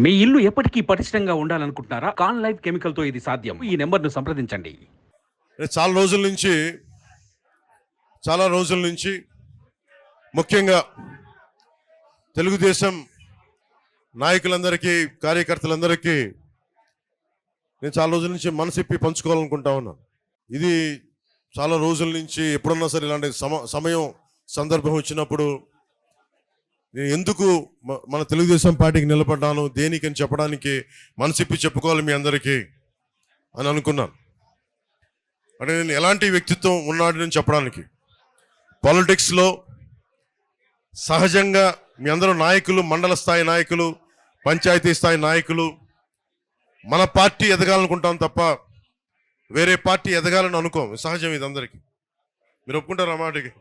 మీ ఇల్లు ఎప్పటికీ పటిష్టంగా ఉండాలనుకుంటున్నారా? కాన్ లైఫ్ కెమికల్ తో ఇది సాధ్యం. ఈ నెంబర్‌ను సంప్రదించండి. చాలా రోజుల నుంచి ముఖ్యంగా తెలుగుదేశం నాయకులందరికీ, కార్యకర్తలందరికీ నేను చాలా రోజుల నుంచి మనసిప్పి పంచుకోవాలనుకుంటా ఉన్నాను. ఇది చాలా రోజుల నుంచి ఎప్పుడన్నా సరే ఇలాంటి సమయం సందర్భం వచ్చినప్పుడు నేను ఎందుకు మన తెలుగుదేశం పార్టీకి నిలబడ్డాను, దేనికని చెప్పడానికి మనసిప్పి చెప్పుకోవాలి మీ అందరికీ అని అనుకున్నాను. అంటే నేను ఎలాంటి వ్యక్తిత్వం ఉన్నాడని చెప్పడానికి. పాలిటిక్స్లో సహజంగా మీ అందరూ నాయకులు, మండల స్థాయి నాయకులు, పంచాయతీ స్థాయి నాయకులు, మన పార్టీ ఎదగాలనుకుంటాం తప్ప వేరే పార్టీ ఎదగాలని అనుకోం. సహజం ఇది అందరికీ. మీరు ఒప్పుకుంటారు ఆ మాటకి?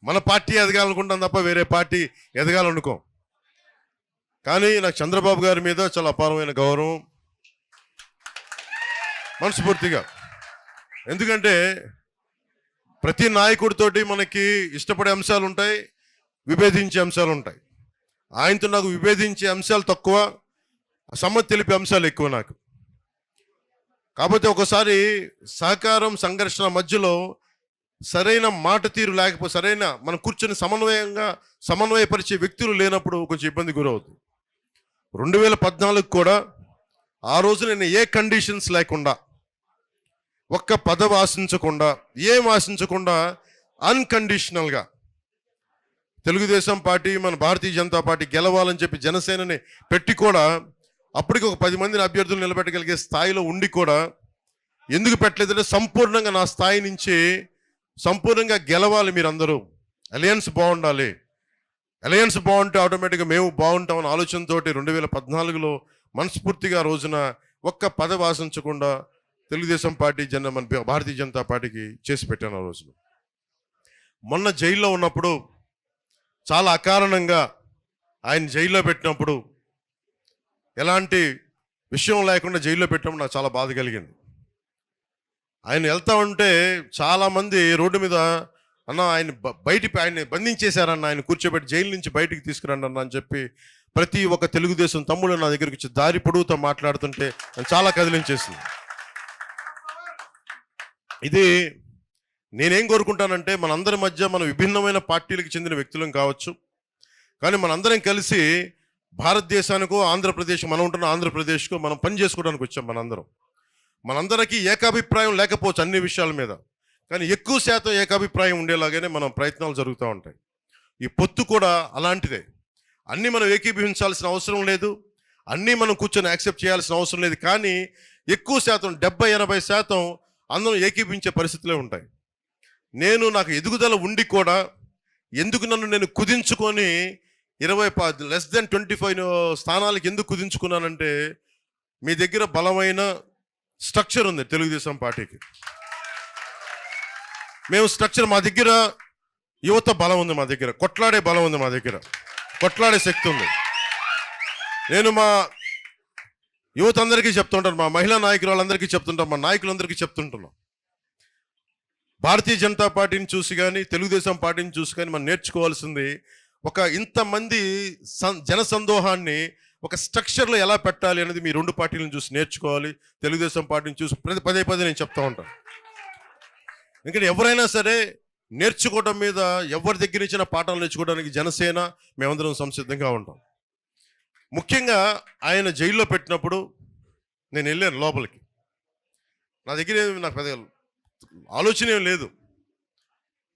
మన పార్టీ ఎదగాలనుకుంటాం తప్ప వేరే పార్టీ ఎదగాలనుకోం. కానీ నాకు చంద్రబాబు గారి మీద చాలా అపారమైన గౌరవం, మనస్ఫూర్తిగా. ఎందుకంటే ప్రతి నాయకుడితోటి మనకి ఇష్టపడే అంశాలు ఉంటాయి, విభేదించే అంశాలు ఉంటాయి. ఆయనతో నాకు విభేదించే అంశాలు తక్కువ, సమ్మతి తెలిపే అంశాలు ఎక్కువ నాకు. కాకపోతే ఒకసారి సహకారం, సంఘర్షణ మధ్యలో సరైన మాట తీరు లేకపోతే, సరైన మనం కూర్చొని సమన్వయపరిచే వ్యక్తులు లేనప్పుడు కొంచెం ఇబ్బంది గురవుతుంది. 2014 కూడా ఆ రోజు నేను ఏ కండిషన్స్ లేకుండా, ఒక్క పదవి ఆశించకుండా, ఏం ఆశించకుండా అన్కండిషనల్గా తెలుగుదేశం పార్టీ, మన భారతీయ జనతా పార్టీ గెలవాలని చెప్పి జనసేనని పెట్టి కూడా, అప్పటికి ఒక 10 మందిని అభ్యర్థులు నిలబెట్టగలిగే స్థాయిలో ఉండి కూడా ఎందుకు పెట్టలేదంటే, సంపూర్ణంగా నా స్థాయి నుంచి సంపూర్ణంగా గెలవాలి, మీరందరూ అలయన్స్ బాగుండాలి, అలయన్స్ బాగుంటే ఆటోమేటిక్గా మేము బాగుంటామన్న ఆలోచనతో 2014లో మనస్ఫూర్తిగా రోజున ఒక్క పదవి ఆశించకుండా తెలుగుదేశం పార్టీ మన భారతీయ జనతా పార్టీకి చేసి పెట్టాను. ఆ రోజున మొన్న జైల్లో ఉన్నప్పుడు, చాలా అకారణంగా ఆయన జైల్లో పెట్టినప్పుడు, ఎలాంటి విషయం లేకుండా జైల్లో పెట్టినప్పుడు నాకు చాలా బాధ కలిగింది. ఆయన వెళ్తా ఉంటే చాలామంది రోడ్డు మీద, అన్న ఆయన ఆయన్ని బంధించేశారన్న, ఆయన కూర్చోబెట్టి జైలు నుంచి బయటికి తీసుకురండి అన్న అని చెప్పి ప్రతి ఒక్క తెలుగుదేశం తమ్ముడు నా దగ్గరికి వచ్చి దారి పొడుగుతో మాట్లాడుతుంటే చాలా కదిలించేసింది. ఇది నేనేం కోరుకుంటానంటే, మనందరి మధ్య మనం విభిన్నమైన పార్టీలకు చెందిన వ్యక్తులం కావచ్చు, కానీ మనందరం కలిసి భారతదేశానికో, ఆంధ్రప్రదేశ్, మనం ఉంటున్న ఆంధ్రప్రదేశ్కో మనం పని చేసుకోవడానికి వచ్చాం. మనందరికీ ఏకాభిప్రాయం లేకపోవచ్చు అన్ని విషయాల మీద, కానీ ఎక్కువ శాతం ఏకాభిప్రాయం ఉండేలాగానే మనం ప్రయత్నాలు జరుగుతూ ఉంటాయి. ఈ పొత్తు కూడా అలాంటిదే. అన్నీ మనం ఏకీభవించాల్సిన అవసరం లేదు, అన్నీ మనం కూర్చొని యాక్సెప్ట్ చేయాల్సిన అవసరం లేదు, కానీ ఎక్కువ శాతం 70-80% అందరం ఏకీభించే పరిస్థితులే ఉంటాయి. నాకు ఎదుగుదల ఉండి కూడా ఎందుకు నన్ను నేను కుదించుకొని 25 స్థానాలకు ఎందుకు కుదించుకున్నానంటే, మీ దగ్గర బలమైన స్ట్రక్చర్ ఉంది తెలుగుదేశం పార్టీకి. మేము స్ట్రక్చర్, మా దగ్గర యువత బలం ఉంది, మా దగ్గర కొట్లాడే బలం ఉంది, మా దగ్గర కొట్లాడే శక్తి ఉంది. నేను మా యువత అందరికీ చెప్తుంటాను, మా మహిళా నాయకులు వాళ్ళందరికీ చెప్తుంటాం, మా నాయకులందరికీ చెప్తుంటున్నాం, భారతీయ జనతా పార్టీని చూసి కానీ, తెలుగుదేశం పార్టీని చూసి కానీ మనం నేర్చుకోవాల్సింది, ఒక ఇంతమంది జనసందోహాన్ని ఒక స్ట్రక్చర్లో ఎలా పెట్టాలి అనేది మీ రెండు పార్టీలను చూసి నేర్చుకోవాలి. తెలుగుదేశం పార్టీని చూసి పదే నేను చెప్తా ఉంటాను. ఎందుకంటే ఎవరైనా సరే నేర్చుకోవడం మీద, ఎవరి దగ్గర ఇచ్చిన పాఠాలు నేర్చుకోవడానికి జనసేన మేమందరం సంసిద్ధంగా ఉంటాం. ముఖ్యంగా ఆయన జైల్లో పెట్టినప్పుడు నేను వెళ్ళాను లోపలికి. నా దగ్గర నాకు పెద్ద ఆలోచన ఏం లేదు.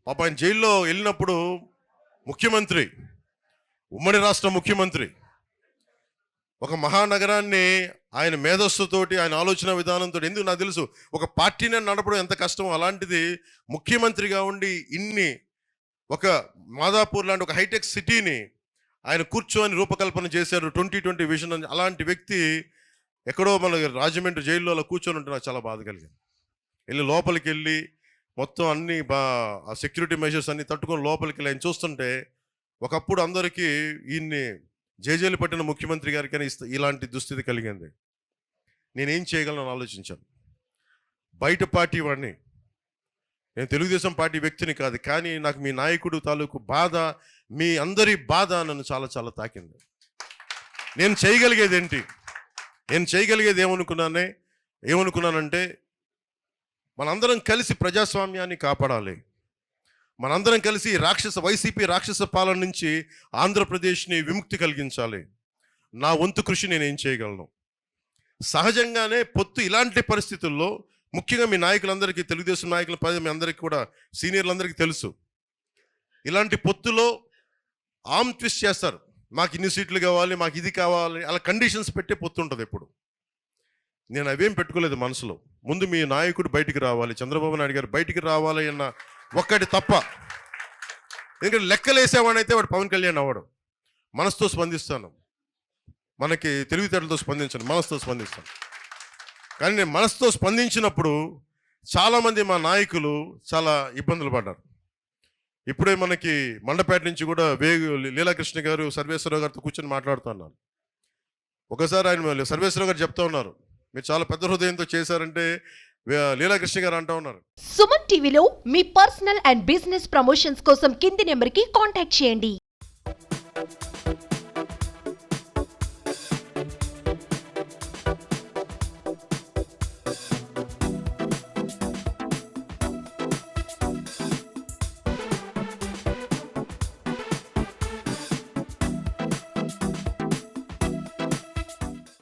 పాప ఆయన జైల్లో వెళ్ళినప్పుడు ముఖ్యమంత్రి, ఉమ్మడి రాష్ట్ర ముఖ్యమంత్రి, ఒక మహానగరాన్ని ఆయన మేధస్సుతోటి, ఆయన ఆలోచన విధానంతో, ఎందుకు నాకు తెలుసు ఒక పార్టీని నడపడం ఎంత కష్టమో, అలాంటిది ముఖ్యమంత్రిగా ఉండి ఒక మాదాపూర్ లాంటి ఒక హైటెక్ సిటీని ఆయన కూర్చొని రూపకల్పన చేశారు, 2020 విజన్ అని. అలాంటి వ్యక్తి ఎక్కడో మన రాజమండ్రి జైల్లో అలా కూర్చొని ఉంటే నాకు చాలా బాధ కలిగింది. లోపలికి వెళ్ళి మొత్తం అన్ని ఆ సెక్యూరిటీ మెజర్స్ అన్ని తట్టుకొని లోపలికి వెళ్ళి ఆయన చూస్తుంటే, ఒకప్పుడు అందరికీ ఈయన్ని జైలు పట్టిన ముఖ్యమంత్రి గారికి అని ఇలాంటి దుస్థితి కలిగింది. నేనేం చేయగలను ఆలోచించాను. బయట పార్టీ వాడిని, నేను తెలుగుదేశం పార్టీ వ్యక్తిని కాదు, కానీ నాకు మీ నాయకుడు తాలూకు బాధ, మీ అందరి బాధ నన్ను చాలా చాలా తాకింది. నేను చేయగలిగేది ఏంటి? నేను చేయగలిగేది ఏమనుకున్నానంటే మనందరం కలిసి ప్రజాస్వామ్యాన్ని కాపాడాలి. మనందరం కలిసి వైసీపీ రాక్షస పాలన నుంచి ఆంధ్రప్రదేశ్ని విముక్తి కలిగించాలి. నా వంతు కృషి నేనేం చేయగలను? సహజంగానే ఇలాంటి పరిస్థితుల్లో ముఖ్యంగా మీ నాయకులందరికీ, తెలుగుదేశం నాయకుల మీ అందరికీ కూడా, సీనియర్లందరికీ తెలుసు, ఇలాంటి పొత్తులో ఆర్మ్ ట్విస్ట్ చేస్తారు. మాకు ఇన్ని సీట్లు కావాలి, మాకు ఇది కావాలి, అలా కండిషన్స్ పెట్టే పొత్తు ఉంటుంది ఎప్పుడు. నేను అవేం పెట్టుకోలేదు మనసులో. ముందు మీ నాయకుడు బయటికి రావాలి, చంద్రబాబు నాయుడు గారు బయటికి రావాలి అన్న ఒక్కటి తప్ప. ఎందుకంటే లెక్కలేసేవాడైతే వాడు పవన్ కళ్యాణ్ అవ్వడు. మనసుతో స్పందిస్తాను, మనకి తెలివితేటలతో స్పందించను, మనసుతో స్పందిస్తాను. కానీ నేను మనసుతో స్పందించినప్పుడు చాలామంది మా నాయకులు చాలా ఇబ్బందులు పడ్డారు. ఇప్పుడే మనకి మండపేట నుంచి కూడా లీలాకృష్ణ గారు సర్వేశ్వరరావు గారితో కూర్చొని మాట్లాడుతున్నారు. ఒకసారి ఆయన సర్వేశ్వరరావు గారు చెప్తా ఉన్నారు, మీరు చాలా పెద్ద హృదయంతో చేశారంటే లీలాకృష్ణ గారు అంటూ ఉన్నారు. సుమన్ టీవీలో మీ పర్సనల్ అండ్ బిజినెస్ ప్రమోషన్స్ కోసం కింది నెంబర్కి కాంటాక్ట్ చేయండి.